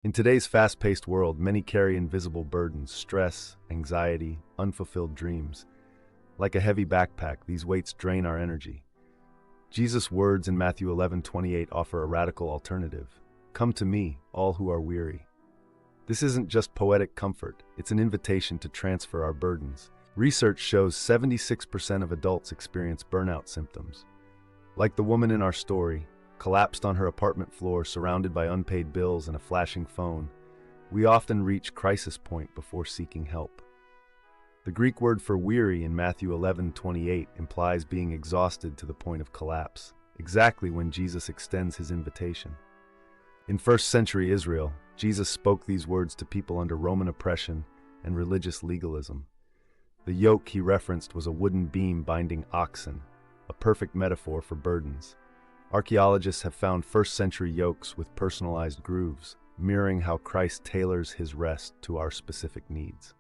In today's fast-paced world, many carry invisible burdens, stress, anxiety, unfulfilled dreams. Like a heavy backpack, these weights drain our energy. Jesus' words in Matthew 11:28 offer a radical alternative. Come to me, all who are weary. This isn't just poetic comfort, it's an invitation to transfer our burdens. Research shows 76% of adults experience burnout symptoms. Like the woman in our story, collapsed on her apartment floor surrounded by unpaid bills and a flashing phone, we often reach crisis point before seeking help. The Greek word for weary in Matthew 11:28 implies being exhausted to the point of collapse, exactly when Jesus extends his invitation. In first-century Israel, Jesus spoke these words to people under Roman oppression and religious legalism. The yoke he referenced was a wooden beam binding oxen, a perfect metaphor for burdens. Archaeologists have found first-century yokes with personalized grooves, mirroring how Christ tailors his rest to our specific needs.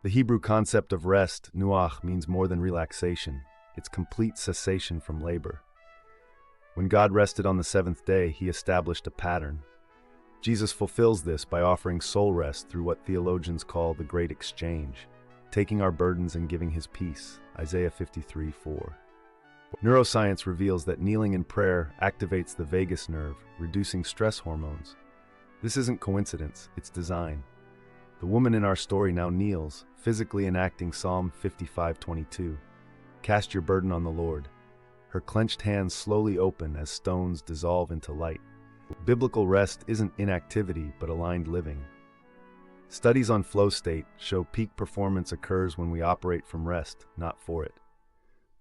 The Hebrew concept of rest, nuach, means more than relaxation. It's complete cessation from labor. When God rested on the seventh day, he established a pattern. Jesus fulfills this by offering soul rest through what theologians call the Great Exchange, taking our burdens and giving his peace, Isaiah 53:4. Neuroscience reveals that kneeling in prayer activates the vagus nerve, reducing stress hormones. This isn't coincidence, it's design. The woman in our story now kneels, physically enacting Psalm 55:22. Cast your burden on the Lord. Her clenched hands slowly open as stones dissolve into light. Biblical rest isn't inactivity, but aligned living. Studies on flow state show peak performance occurs when we operate from rest, not for it.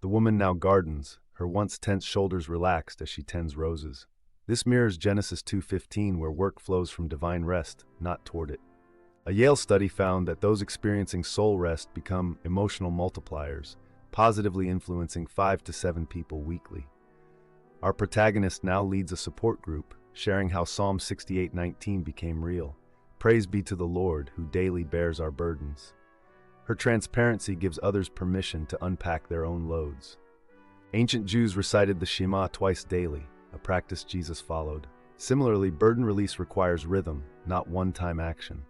The woman now gardens, her once tense shoulders relaxed as she tends roses. This mirrors Genesis 2:15, where work flows from divine rest, not toward it. A Yale study found that those experiencing soul rest become emotional multipliers, positively influencing 5 to 7 people weekly. Our protagonist now leads a support group, sharing how Psalm 68:19 became real. Praise be to the Lord, who daily bears our burdens. Her transparency gives others permission to unpack their own loads. Ancient Jews recited the Shema twice daily, a practice Jesus followed. Similarly, burden release requires rhythm, not one-time action.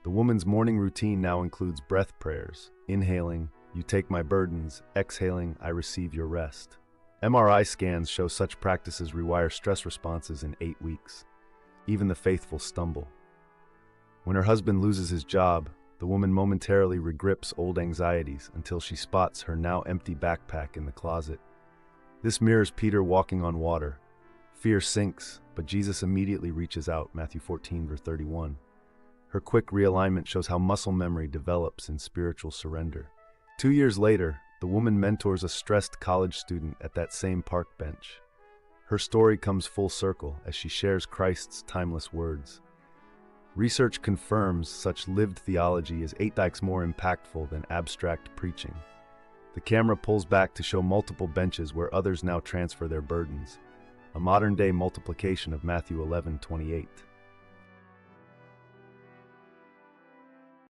The woman's morning routine now includes breath prayers, inhaling, "You take my burdens," exhaling, "I receive your rest." MRI scans show such practices rewire stress responses in 8 weeks. Even the faithful stumble. When her husband loses his job, the woman momentarily regrips old anxieties until she spots her now empty backpack in the closet. This mirrors Peter walking on water. Fear sinks, but Jesus immediately reaches out, Matthew 14:31. Her quick realignment shows how muscle memory develops in spiritual surrender. 2 years later, the woman mentors a stressed college student at that same park bench. Her story comes full circle as she shares Christ's timeless words. Research confirms such lived theology is 8 times more impactful than abstract preaching. The camera pulls back to show multiple benches where others now transfer their burdens, a modern-day multiplication of Matthew 11:28.